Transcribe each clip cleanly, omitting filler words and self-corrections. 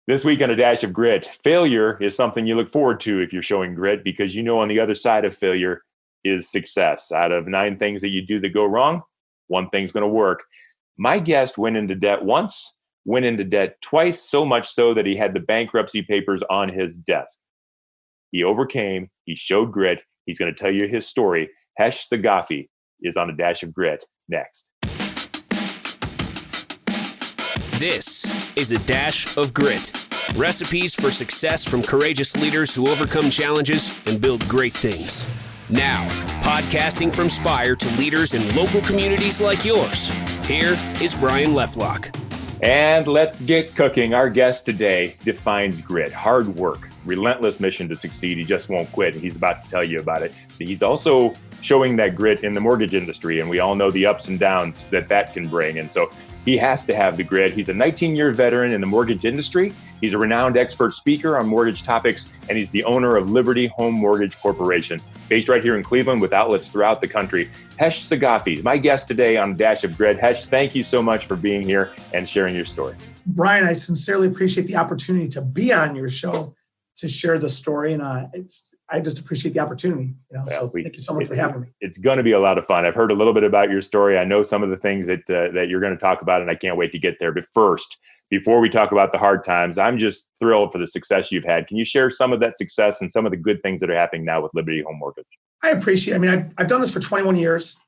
This week on A Dash of Grit, failure is something you look forward to if you're showing grit, because you know on the other side of failure is success. Out of 9 things that you do that go wrong, 1 thing's going to work. My guest went into debt once, went into debt twice, so much so that he had the bankruptcy papers on his desk. He overcame, he showed grit. He's going to tell you his story. Khash Saghafi is on A Dash of Grit next. This is A Dash of Grit. Recipes for success from courageous leaders who overcome challenges and build great things. Now, podcasting from Spire to leaders in local communities like yours, here is Brian Leflock. And let's get cooking. Our guest today defines grit, hard work, relentless mission to succeed. He just won't quit. He's about to tell you about it. He's also showing that grit in the mortgage industry, and we all know the ups and downs that can bring. And so he has to have the grit. He's a 19-year veteran in the mortgage industry. He's a renowned expert speaker on mortgage topics, and he's the owner of Liberty Home Mortage Corporation, based right here in Cleveland with outlets throughout the country. Khash Saghafi is my guest today on Dash of Grit. Khash, thank you so much for being here and sharing your story. Brian, I sincerely appreciate the opportunity to be on your show to share the story, and I just appreciate the opportunity. So thank you so much for having me. It's going to be a lot of fun. I've heard a little bit about your story. I know some of the things that you're going to talk about, and I can't wait to get there. But first, before we talk about the hard times, I'm just thrilled for the success you've had. Can you share some of that success and some of the good things that are happening now with Liberty Home Mortgage? I appreciate it. I mean, I've done this for 21 years,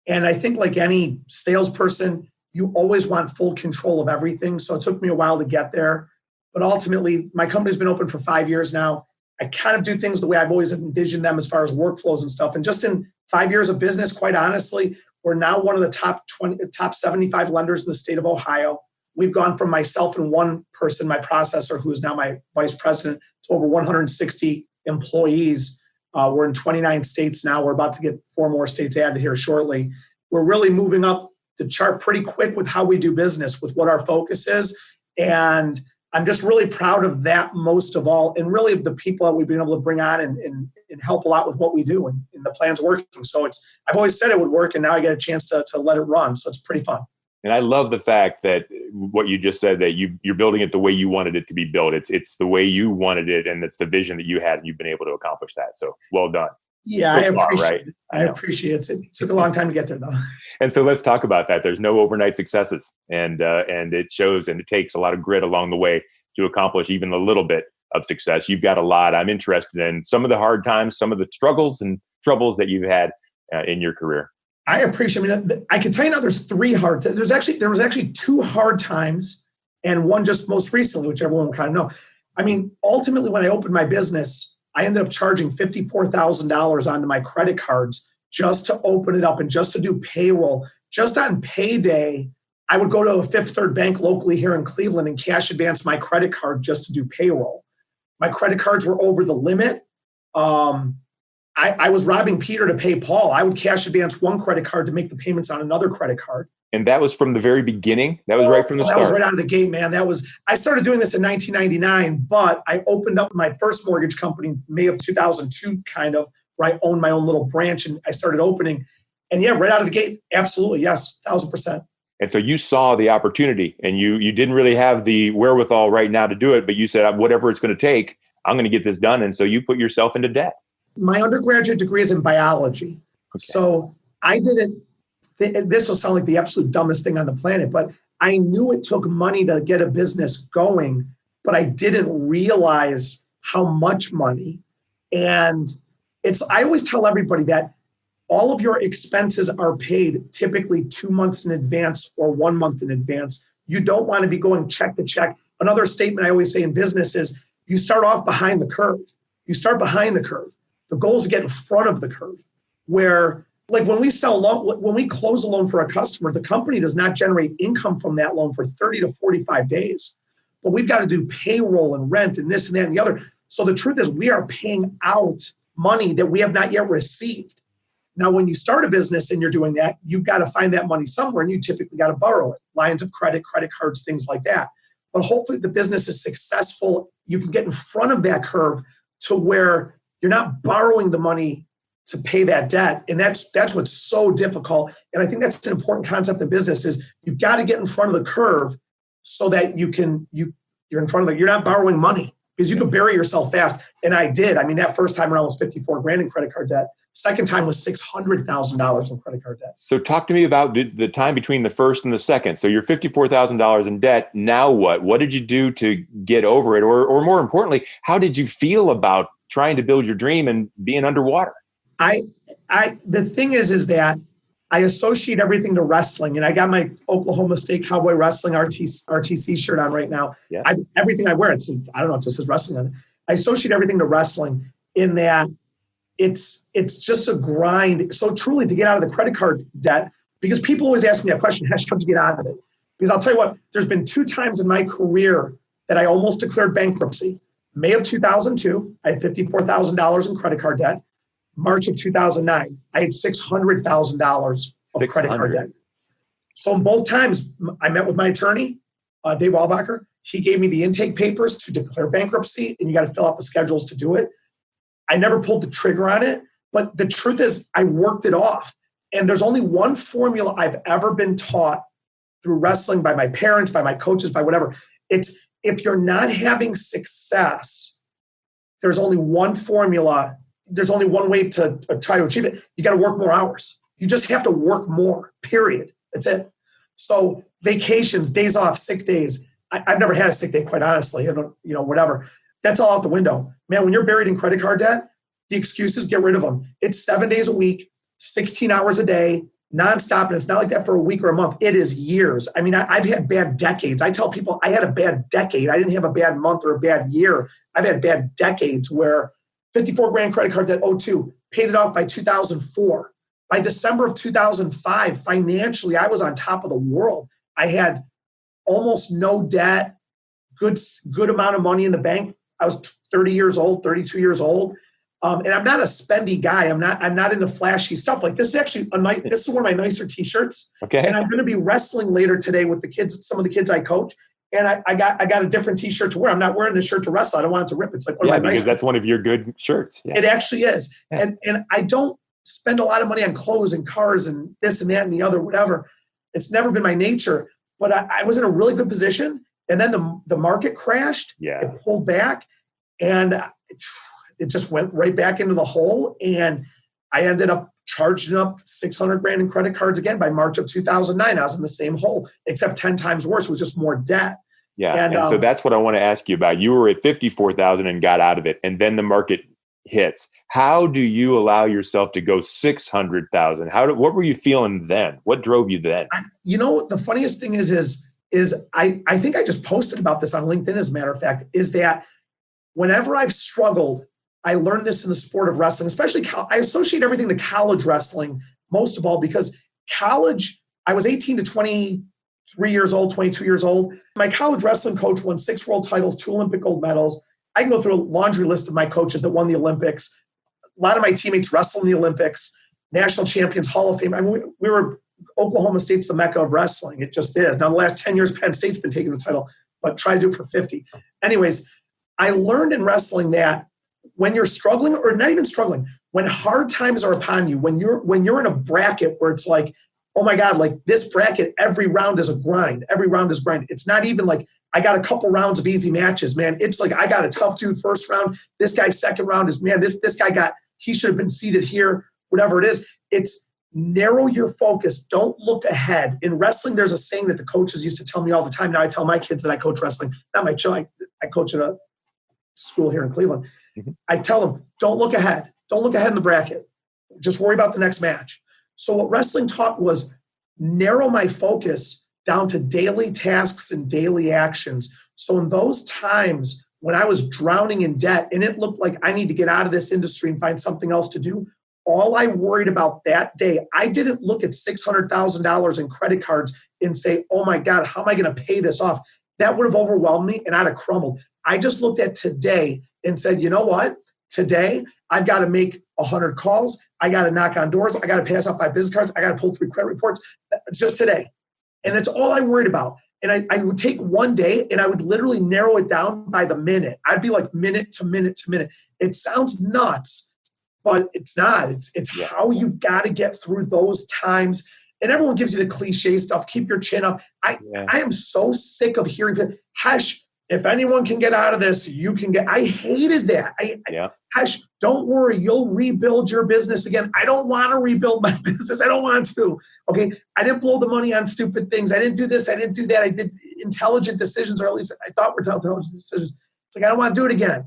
and I think like any salesperson, you always want full control of everything. So it took me a while to get there. But ultimately, my company's been open for 5 years now. I kind of do things the way I've always envisioned them as far as workflows and stuff. And just in 5 years of business, quite honestly, we're now one of the top 75 lenders in the state of Ohio. We've gone from myself and one person, my processor, who is now my vice president, to over 160 employees. We're in 29 states now. We're about to get 4 more states added here shortly. We're really moving up the chart pretty quick with how we do business, with what our focus is. And I'm just really proud of that most of all, and really of the people that we've been able to bring on and help a lot with what we do, and the plan's working. So I've always said it would work, and now I get a chance to let it run. So it's pretty fun. And I love the fact that what you just said, that you're building it the way you wanted it to be built. It's the way you wanted it, and it's the vision that you had, and you've been able to accomplish that. So well done. Yeah, I appreciate it. I appreciate it. It took a long time to get there, though. And so let's talk about that. There's no overnight successes, and it shows, and it takes a lot of grit along the way to accomplish even a little bit of success. You've got a lot. I'm interested in some of the hard times, some of the struggles and troubles that you've had in your career. I appreciate. I mean, I can tell you now. There's 3 hard. There was actually 2 hard times, and one just most recently, which everyone will kind of know. I mean, ultimately, when I opened my business, I ended up charging $54,000 onto my credit cards just to open it up and just to do payroll. Just on payday, I would go to a Fifth Third bank locally here in Cleveland and cash advance my credit card just to do payroll. My credit cards were over the limit. I was robbing Peter to pay Paul. I would cash advance one credit card to make the payments on another credit card. And that was from the very beginning? That was right from the start? That was right out of the gate, man. I started doing this in 1999, but I opened up my first mortgage company May of 2002, kind of, where I owned my own little branch, and I started opening. And yeah, right out of the gate, absolutely, yes, 1,000%. And so you saw the opportunity, and you didn't really have the wherewithal right now to do it, but you said, whatever it's going to take, I'm going to get this done. And so you put yourself into debt. My undergraduate degree is in biology. Okay. So I did it. This will sound like the absolute dumbest thing on the planet, but I knew it took money to get a business going, but I didn't realize how much money. And I always tell everybody that all of your expenses are paid typically 2 months in advance or 1 month in advance. You don't want to be going check to check. Another statement I always say in business is you start off behind the curve. You start behind the curve. The goal is to get in front of the curve, where like when we close a loan for a customer, the company does not generate income from that loan for 30 to 45 days. But we've got to do payroll and rent and this and that and the other. So the truth is we are paying out money that we have not yet received. Now, when you start a business and you're doing that, you've got to find that money somewhere, and you typically got to borrow it. Lines of credit, credit cards, things like that. But hopefully the business is successful. You can get in front of that curve to where you're not borrowing the money to pay that debt. And that's what's so difficult. And I think that's an important concept in business is you've got to get in front of the curve so that you You're in front of you're not borrowing money because you can bury yourself fast. And I did. I mean, that first time around was 54 grand in credit card debt. Second time was $600,000 in credit card debt. So talk to me about the time between the first and the second. So you're $54,000 in debt. Now what? What did you do to get over it? Or more importantly, how did you feel about trying to build your dream and being underwater? The thing is that I associate everything to wrestling, and I got my Oklahoma State Cowboy Wrestling RTC shirt on right now. Yeah. Everything I wear, it just says wrestling on it. I associate everything to wrestling in that it's just a grind. So truly to get out of the credit card debt, because people always ask me that question, how'd you get out of it? Because I'll tell you what, there's been 2 times in my career that I almost declared bankruptcy. May of 2002, I had $54,000 in credit card debt. March of 2009, I had $600,000 of credit card debt. So in both times, I met with my attorney, Dave Walbacher. He gave me the intake papers to declare bankruptcy, and you got to fill out the schedules to do it. I never pulled the trigger on it, but the truth is I worked it off. And there's only one formula I've ever been taught through wrestling by my parents, by my coaches, by whatever. It's if you're not having success, there's only one formula. There's only one way to try to achieve it. You got to work more hours. You just have to work more, period. That's it. So vacations, days off, sick days. I've never had a sick day, quite honestly. I don't, whatever. That's all out the window. Man, when you're buried in credit card debt, the excuses, get rid of them. It's 7 days a week, 16 hours a day, nonstop. And it's not like that for a week or a month. It is years. I mean, I've had bad decades. I tell people I had a bad decade. I didn't have a bad month or a bad year. I've had bad decades where 54 grand credit card debt, 02, paid it off by 2004. By December of 2005, financially, I was on top of the world. I had almost no debt, good amount of money in the bank. I was 30 years old, 32 years old. And I'm not a spendy guy. I'm not into flashy stuff. Like this is actually this is one of my nicer t-shirts. Okay. And I'm going to be wrestling later today with the kids, some of the kids I coach. And I got a different t-shirt to wear. I'm not wearing this shirt to wrestle. I don't want it to rip. It's like one of my because that's one of your good shirts. Yeah. It actually is. Yeah. And I don't spend a lot of money on clothes and cars and this and that and the other, whatever. It's never been my nature. But I was in a really good position. And then the market crashed. Yeah. It pulled back. And it just went right back into the hole. And I ended up charging up 600 grand in credit cards again by March of 2009. I was in the same hole, except 10 times worse. It was just more debt. Yeah. And so that's what I want to ask you about. You were at 54,000 and got out of it. And then the market hits. How do you allow yourself to go 600,000? What were you feeling then? What drove you then? The funniest thing is I think I just posted about this on LinkedIn, as a matter of fact, is that whenever I've struggled, I learned this in the sport of wrestling, especially I associate everything to college wrestling, most of all, because college, I was 18 to 23 years old, 22 years old. My college wrestling coach won 6 world titles, 2 Olympic gold medals. I can go through a laundry list of my coaches that won the Olympics. A lot of my teammates wrestled in the Olympics, national champions, Hall of Fame. I mean, we were Oklahoma State's the mecca of wrestling. It just is. Now, the last 10 years, Penn State's been taking the title, but try to do it for 50. Anyways, I learned in wrestling that when you're struggling, or not even struggling, when hard times are upon you, when you're in a bracket where it's like, oh my God, like this bracket, every round is a grind. Every round is grind. It's not even like I got a couple rounds of easy matches, man. It's like I got a tough dude first round. This guy second round is, man, this guy he should have been seated here, whatever it is. It's narrow your focus. Don't look ahead. In wrestling, there's a saying that the coaches used to tell me all the time. Now I tell my kids that I coach wrestling. Not my child. I coach at a school here in Cleveland. Mm-hmm. I tell them, don't look ahead. Don't look ahead in the bracket. Just worry about the next match. So what wrestling taught was narrow my focus down to daily tasks and daily actions. So in those times when I was drowning in debt and it looked like I need to get out of this industry and find something else to do, all I worried about that day, I didn't look at $600,000 in credit cards and say, oh my God, how am I going to pay this off? That would have overwhelmed me and I'd have crumbled. I just looked at today and said, you know what? Today, I've got to make 100 calls. I got to knock on doors. I got to pass off 5 business cards. I got to pull 3 credit reports. It's just today. And it's all I worried about. And I would take one day and I would literally narrow it down by the minute. I'd be like minute to minute to minute. It sounds nuts, but it's not. It's how you've got to get through those times. And everyone gives you the cliche stuff. Keep your chin up. I am so sick of hearing, Khash, if anyone can get out of this, you can get. I hated that. Khash, don't worry, you'll rebuild your business again. I don't want to rebuild my business. I don't want to. Okay, I didn't blow the money on stupid things. I didn't do this. I didn't do that. I did intelligent decisions, or at least I thought were intelligent decisions. It's like I don't want to do it again.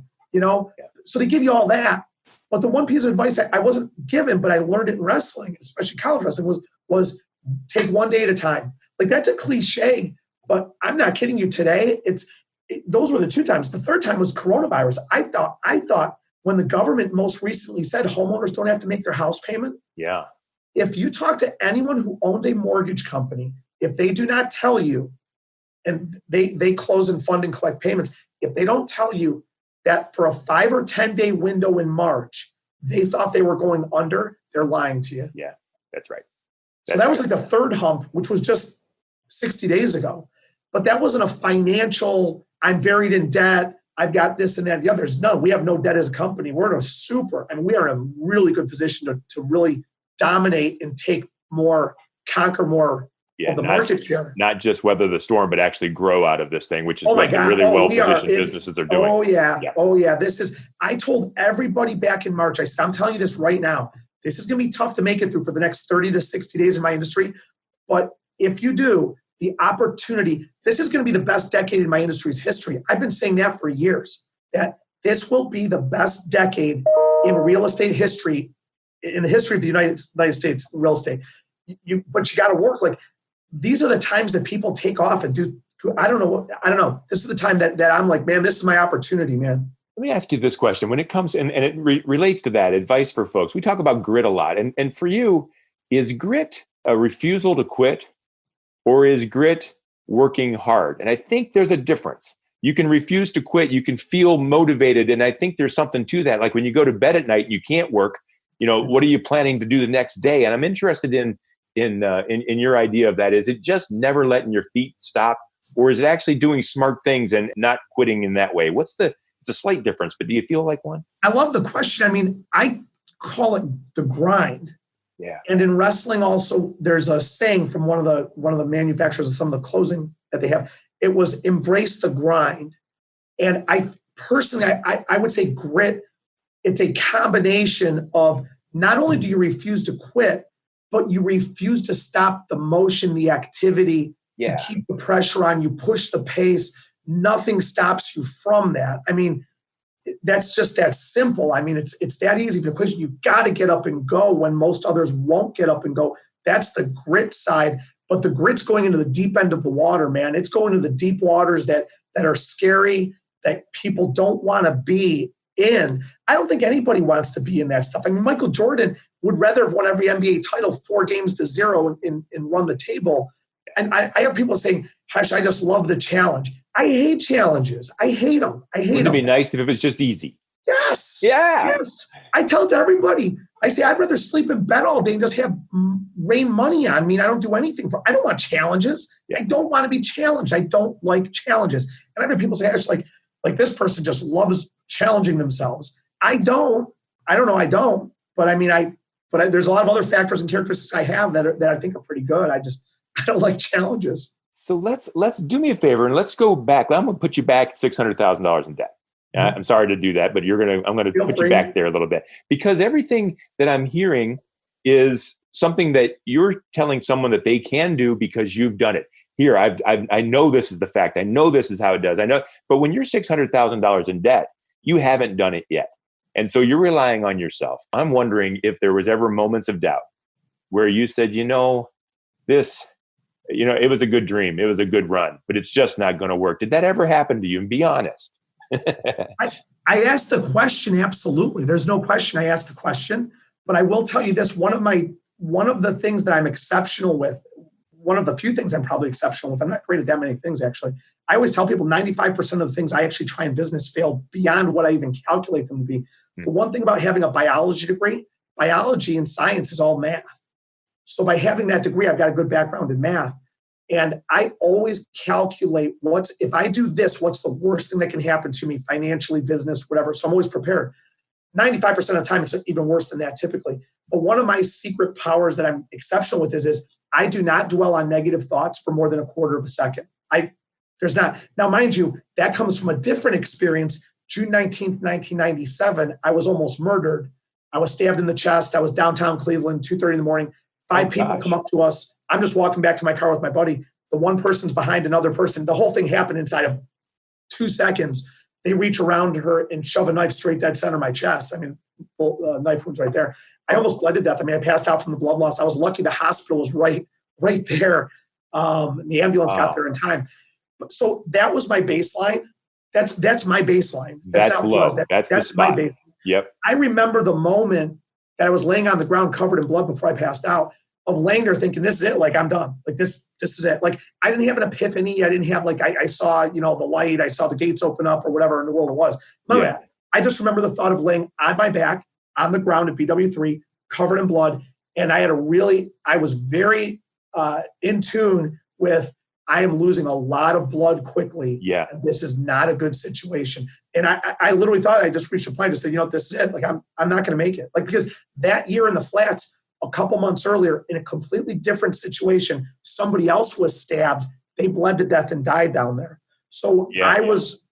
So they give you all that. But the one piece of advice I wasn't given, but I learned it in wrestling, especially college wrestling, was take one day at a time. Like that's a cliche, but I'm not kidding you. Today, those were the 2 times. The 3rd time was coronavirus. I thought when the government most recently said homeowners don't have to make their house payment. Yeah. If you talk to anyone who owns a mortgage company, if they do not tell you, and they close and fund and collect payments, if they don't tell you that for a 5 or 10 day window in March, they thought they were going under, they're lying to you. Yeah, that's right. So that was like the 3rd hump, which was just 60 days ago. But that wasn't a financial, I'm buried in debt, I've got this and that and the others. No, we have no debt as a company. We're in a we are in a really good position to really dominate and conquer more of the market share. Not just weather the storm, but actually grow out of this thing, which is what the really well-positioned businesses are doing. Oh yeah. I told everybody back in March, I said, I'm telling you this right now. This is going to be tough to make it through for the next 30 to 60 days in my industry. But if you do, the opportunity, this is going to be the best decade in my industry's history. I've been saying that for years, that this will be the best decade in real estate history, in the history of the United States real estate. But you got to work. Like, these are the times that people take off and do. I don't know. This is the time that I'm like, man, this is my opportunity, man. Let me ask you this question. When it comes, and it relates to that, advice for folks. We talk about grit a lot. And for you, is grit a refusal to quit, or is grit working hard? And I think there's a difference. You can refuse to quit. You can feel motivated. And I think there's something to that. Like when you go to bed at night and you can't work, what are you planning to do the next day? And I'm interested in your idea of that. Is it just never letting your feet stop, or is it actually doing smart things and not quitting in that way? It's a slight difference, but do you feel like one? I love the question. I mean, I call it the grind. Yeah. And in wrestling also, there's a saying from one of the manufacturers of some of the clothing that they have. It was embrace the grind. And I personally, I would say grit, it's a combination of not only do you refuse to quit, but you refuse to stop the motion, the activity, you keep the pressure on, you push the pace. Nothing stops you from that. I mean, that's just that simple. I mean, it's that easy because you got to get up and go when most others won't get up and go. That's the grit side. But the grit's going into the deep end of the water, man. It's going to the deep waters that are scary, that people don't want to be in. I don't think anybody wants to be in that stuff. I mean, Michael Jordan would rather have won every NBA title 4-0 and run the table. And I have people saying, Khash, I just love the challenge. I hate challenges. I hate them. It'd be nice if it was just easy. Yes. Yeah. Yes. I tell it to everybody. I say, I'd rather sleep in bed all day and just have rain money on me. I don't do anything. I don't want challenges. Yeah. I don't want to be challenged. I don't like challenges. And I've had people say, Khash, like this person just loves challenging themselves. I don't. But I mean, there's a lot of other factors and characteristics I have that I think are pretty good. I don't like challenges. So let's do me a favor and let's go back. I'm going to put you back $600,000 in debt. Mm-hmm. I'm sorry to do that, but I'm going to put you back there a little bit, because everything that I'm hearing is something that you're telling someone that they can do because you've done it. Here, I know this is the fact. I know this is how it does. I know, but when you're $600,000 in debt, you haven't done it yet. And so you're relying on yourself. I'm wondering if there was ever moments of doubt where you said, this, it was a good dream. It was a good run, but it's just not going to work. Did that ever happen to you? And be honest. I asked the question. Absolutely. There's no question. I asked the question, but I will tell you this. One of the things that I'm exceptional with, one of the few things I'm probably exceptional with, I'm not great at that many things, actually. I always tell people 95% of the things I actually try in business fail beyond what I even calculate them to be. The one thing about having a biology degree, biology and science is all math. So by having that degree, I've got a good background in math. And I always calculate if I do this, what's the worst thing that can happen to me financially, business, whatever. So I'm always prepared. 95% of the time, it's even worse than that typically. But one of my secret powers that I'm exceptional with is I do not dwell on negative thoughts for more than a quarter of a second. There's not. Now, mind you, that comes from a different experience. June 19th, 1997, I was almost murdered. I was stabbed in the chest. I was downtown Cleveland, 2:30 in the morning. Five people come up to us. I'm just walking back to my car with my buddy. The one person's behind another person. The whole thing happened inside of 2 seconds. They reach around her and shove a knife straight dead center of my chest. I mean, knife wound's right there. I almost bled to death. I mean, I passed out from the blood loss. I was lucky the hospital was right there. The ambulance got there in time. But so that was my baseline. That's my baseline. That's low. That's my baseline. Yep. I remember the moment that I was laying on the ground covered in blood before I passed out, of laying there thinking, this is it. Like, I'm done. Like, this is it. Like, I didn't have an epiphany. I didn't have I saw, the light. I saw the gates open up or whatever in the world it was. None of that. I just remember the thought of laying on my back on the ground at BW3, covered in blood. And I was very in tune with, I am losing a lot of blood quickly. Yeah. And this is not a good situation. And I literally thought I just reached a point to say, this is it. Like, I'm not going to make it. Like, because that year in the flats, a couple months earlier, in a completely different situation, somebody else was stabbed. They bled to death and died down there. So I was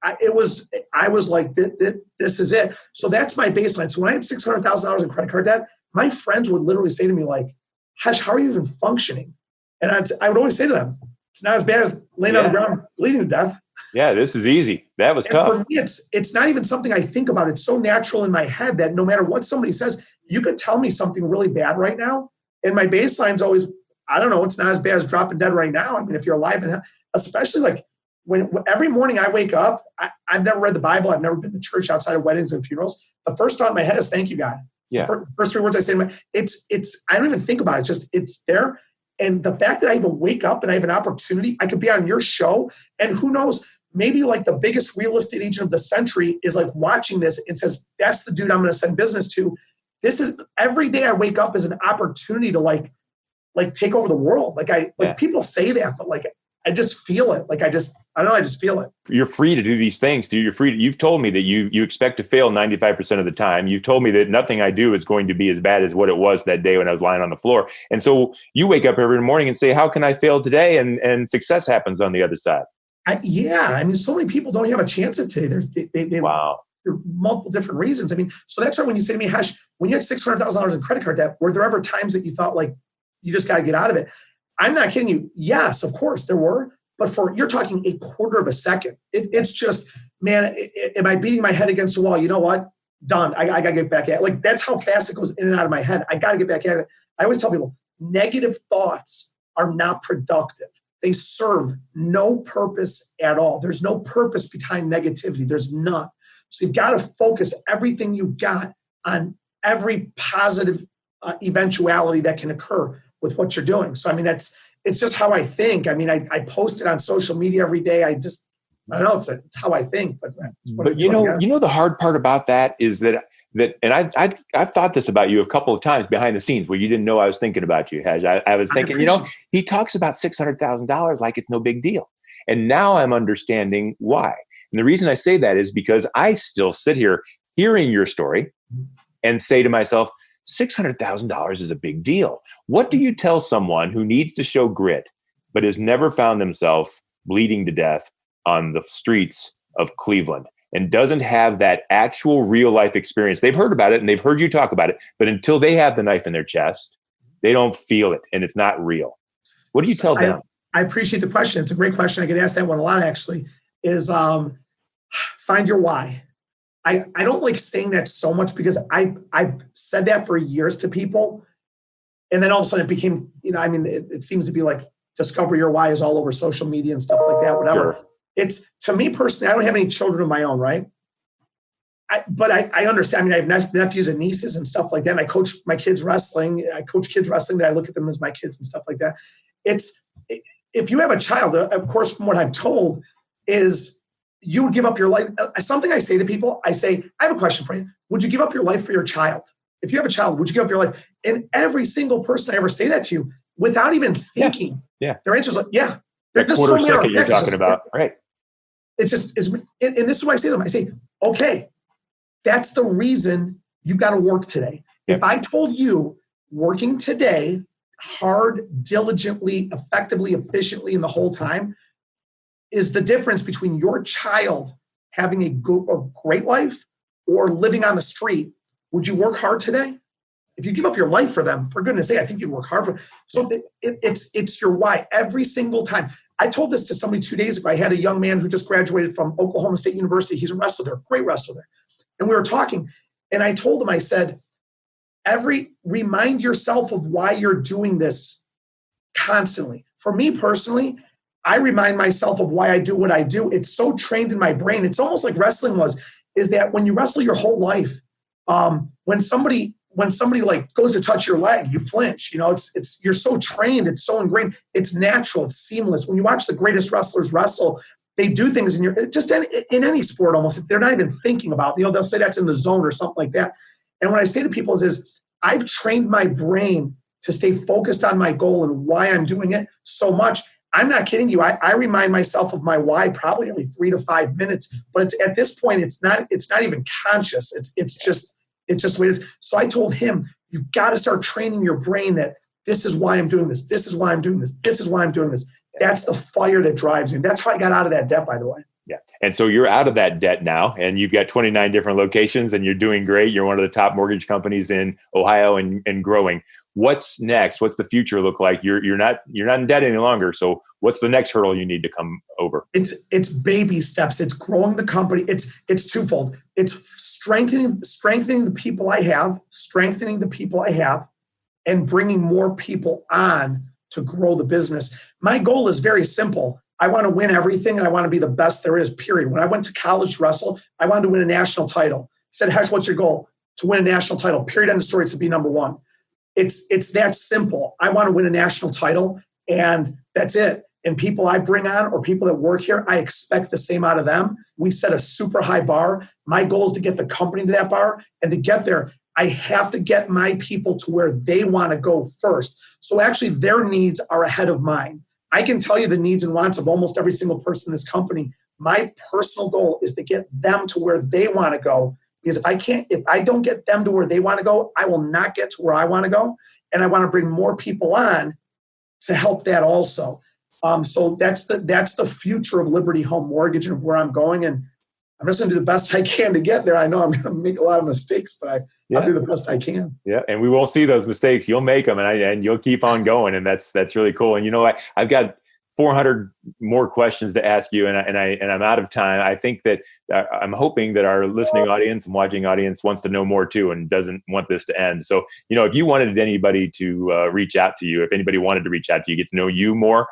like, this is it. So that's my baseline. So when I had $600,000 in credit card debt, my friends would literally say to me, like, Khash, how are you even functioning? And I would always say to them, it's not as bad as laying on the ground bleeding to death. Yeah, this is easy. That was tough. For me, it's not even something I think about. It's so natural in my head that no matter what somebody says, you could tell me something really bad right now, and my baseline's always, I don't know, it's not as bad as dropping dead right now. I mean, if you're alive, and especially like when every morning I wake up, I've never read the Bible. I've never been to church outside of weddings and funerals. The first thought in my head is, thank you, God. Yeah. First 3 words I say to I don't even think about it. It's there. And the fact that I even wake up and I have an opportunity, I could be on your show, and who knows, maybe like the biggest real estate agent of the century is like watching this and says, that's the dude I'm going to send business to. This is, every day I wake up is an opportunity to like take over the world. People say that, but like, I just feel it. Like, I just feel it. You're free to do these things. You've told me that you expect to fail 95% of the time. You've told me that nothing I do is going to be as bad as what it was that day when I was lying on the floor. And so you wake up every morning and say, how can I fail today? And success happens on the other side. I mean, so many people don't have a chance at today. Wow. There are multiple different reasons. I mean, so that's why when you say to me, Khash, when you had $600,000 in credit card debt, were there ever times that you thought like, you just got to get out of it? I'm not kidding you. Yes, of course there were, but you're talking a quarter of a second. It's just, man, am I beating my head against the wall? You know what? Done. I got to get back at it. Like, that's how fast it goes in and out of my head. I got to get back at it. I always tell people, negative thoughts are not productive. They serve no purpose at all. There's no purpose behind negativity. There's none. So you've got to focus everything you've got on every positive eventuality that can occur with what you're doing. So, I mean, it's just how I think. I mean, I post it on social media every day. I don't know, it's how I think. But you know, the hard part about that is that, and I've thought this about you a couple of times behind the scenes where you didn't know I was thinking about you, Khash. I was thinking, he talks about $600,000 like it's no big deal. And now I'm understanding why. And the reason I say that is because I still sit here hearing your story and say to myself, $600,000 is a big deal. What do you tell someone who needs to show grit, but has never found themselves bleeding to death on the streets of Cleveland and doesn't have that actual real life experience? They've heard about it and they've heard you talk about it, but until they have the knife in their chest, they don't feel it and it's not real. What do you tell them? I appreciate the question. It's a great question. I get asked that one a lot, actually, is find your why. I don't like saying that so much because I've said that for years to people. And then all of a sudden it became, it seems to be like discover your why is all over social media and stuff like that, whatever. Sure. It's, to me personally, I don't have any children of my own, right? But I understand. I mean, I have nephews and nieces and stuff like that. And I coach my kids wrestling. I coach kids wrestling that I look at them as my kids and stuff like that. If you have a child, of course, from what I'm told, is you would give up your life. Something I say to people, I say, I have a question for you. Would you give up your life for your child? If you have a child, would you give up your life? And every single person I ever say that to, without even thinking, their answer is like, yeah. That quarter second you're talking about, right? And this is what I say to them. I say, okay, that's the reason you got to work today. Yep. If I told you working today, hard, diligently, effectively, efficiently, and the whole time, is the difference between your child having a great life or living on the street. Would you work hard today? If you give up your life for them, for goodness sake, I think you'd work hard for them. So it's your why every single time. I told this to somebody 2 days ago. I had a young man who just graduated from Oklahoma State University. He's a wrestler there, great wrestler there. And we were talking, and I told him, I said, remind yourself of why you're doing this constantly. For me personally, I remind myself of why I do what I do. It's so trained in my brain. It's almost like wrestling is that when you wrestle your whole life, when somebody like goes to touch your leg, you flinch. It's you're so trained, it's so ingrained, it's natural, it's seamless. When you watch the greatest wrestlers wrestle, they do things in any sport almost. They're not even thinking about it. They'll say that's in the zone or something like that. And what I say to people is I've trained my brain to stay focused on my goal and why I'm doing it so much. I'm not kidding you. I remind myself of my why probably every 3 to 5 minutes, but at this point, it's not even conscious. It's just the way it is. So I told him, you've got to start training your brain that this is why I'm doing this. This is why I'm doing this. This is why I'm doing this. That's the fire that drives you. And that's how I got out of that debt, by the way. Yeah. And so you're out of that debt now, and you've got 29 different locations, and you're doing great. You're one of the top mortgage companies in Ohio and growing. What's next? What's the future look like? You're not in debt any longer. So what's the next hurdle you need to come over? It's baby steps. It's growing the company. It's twofold. It's strengthening the people I have, and bringing more people on to grow the business. My goal is very simple. I want to win everything, and I want to be the best there is, period. When I went to college to wrestle, I wanted to win a national title. He said, Hesh, what's your goal? To win a national title, period, end of story, to be number one. It's that simple. I want to win a national title, and that's it. And people I bring on or people that work here, I expect the same out of them. We set a super high bar. My goal is to get the company to that bar, and to get there, I have to get my people to where they want to go first. So actually, their needs are ahead of mine. I can tell you the needs and wants of almost every single person in this company. My personal goal is to get them to where they want to go. Because if I don't get them to where they want to go, I will not get to where I want to go. And I want to bring more people on to help that also. So that's the future of Liberty Home Mortgage and where I'm going. And I'm just going to do the best I can to get there. I know I'm going to make a lot of mistakes, but I'll do the best I can. Yeah, and we won't see those mistakes. You'll make them, and you'll keep on going, and that's really cool. And I've got 400 more questions to ask you, and I'm out of time. I think that I'm hoping that our listening audience and watching audience wants to know more too, and doesn't want this to end. So, if you wanted anybody to reach out to you, if anybody wanted to reach out to you, get to know you more,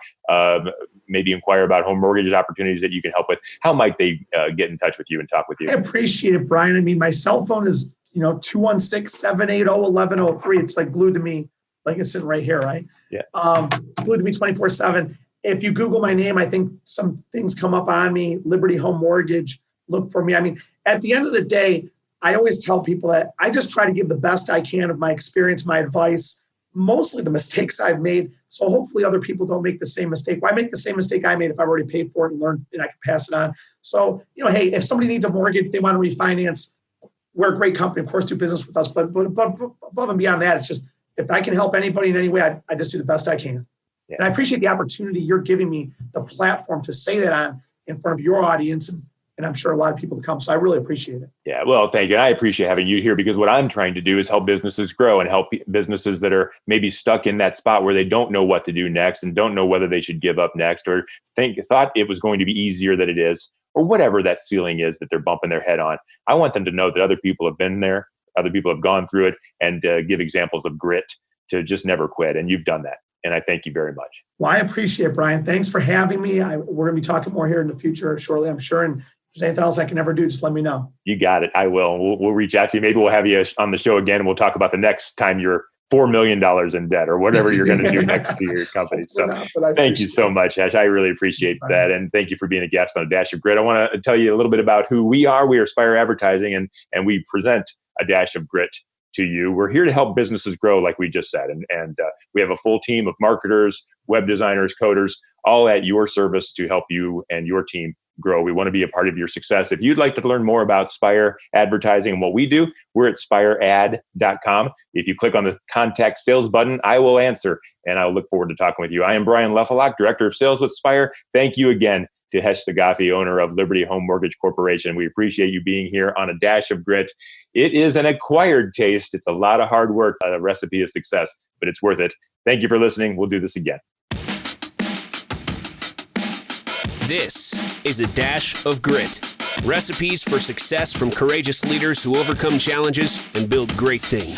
maybe inquire about home mortgage opportunities that you can help with, how might they get in touch with you and talk with you? I appreciate it, Brian. I mean, my cell phone is 216-780-1103. It's like glued to me, like it's sitting right here, right? Yeah. It's glued to me 24/7. If you Google my name, I think some things come up on me. Liberty Home Mortgage, look for me. I mean, at the end of the day, I always tell people that I just try to give the best I can of my experience, my advice, mostly the mistakes I've made. So hopefully other people don't make the same mistake. Why make the same mistake I made if I've already paid for it and learned and I can pass it on? So, hey, if somebody needs a mortgage, they want to refinance, we're a great company, of course, do business with us. But above and beyond that, it's just, if I can help anybody in any way, I just do the best I can. Yeah. And I appreciate the opportunity you're giving me, the platform to say that on in front of your audience, and I'm sure a lot of people to come. So I really appreciate it. Yeah, well, thank you. I appreciate having you here, because what I'm trying to do is help businesses grow and help businesses that are maybe stuck in that spot where they don't know what to do next and don't know whether they should give up next, or thought it was going to be easier than it is, or whatever that ceiling is that they're bumping their head on. I want them to know that other people have been there, other people have gone through it, and give examples of grit to just never quit. And you've done that. And I thank you very much. Well, I appreciate it, Brian. Thanks for having me. We're going to be talking more here in the future shortly, I'm sure. And if there's anything else I can ever do, just let me know. You got it. I will. We'll reach out to you. Maybe we'll have you on the show again, and we'll talk about the next time you're $4 million in debt or whatever you're going to do next to your company. So thank you so much, Hash. I really appreciate that. And thank you for being a guest on A Dash of Grit. I want to tell you a little bit about who we are. We are Spire Advertising, and we present A Dash of Grit to you. We're here to help businesses grow, like we just said. And we have a full team of marketers, web designers, coders, all at your service to help you and your team grow. We want to be a part of your success. If you'd like to learn more about Spire Advertising and what we do, we're at spiread.com. If you click on the contact sales button, I will answer, and I'll look forward to talking with you. I am Brian Leffelock, Director of Sales with Spire. Thank you again to Khash Saghafi, owner of Liberty Home Mortgage Corporation. We appreciate you being here on A Dash of Grit. It is an acquired taste. It's a lot of hard work, a recipe of success, but it's worth it. Thank you for listening. We'll do this again. This is A Dash of Grit. Recipes for success from courageous leaders who overcome challenges and build great things.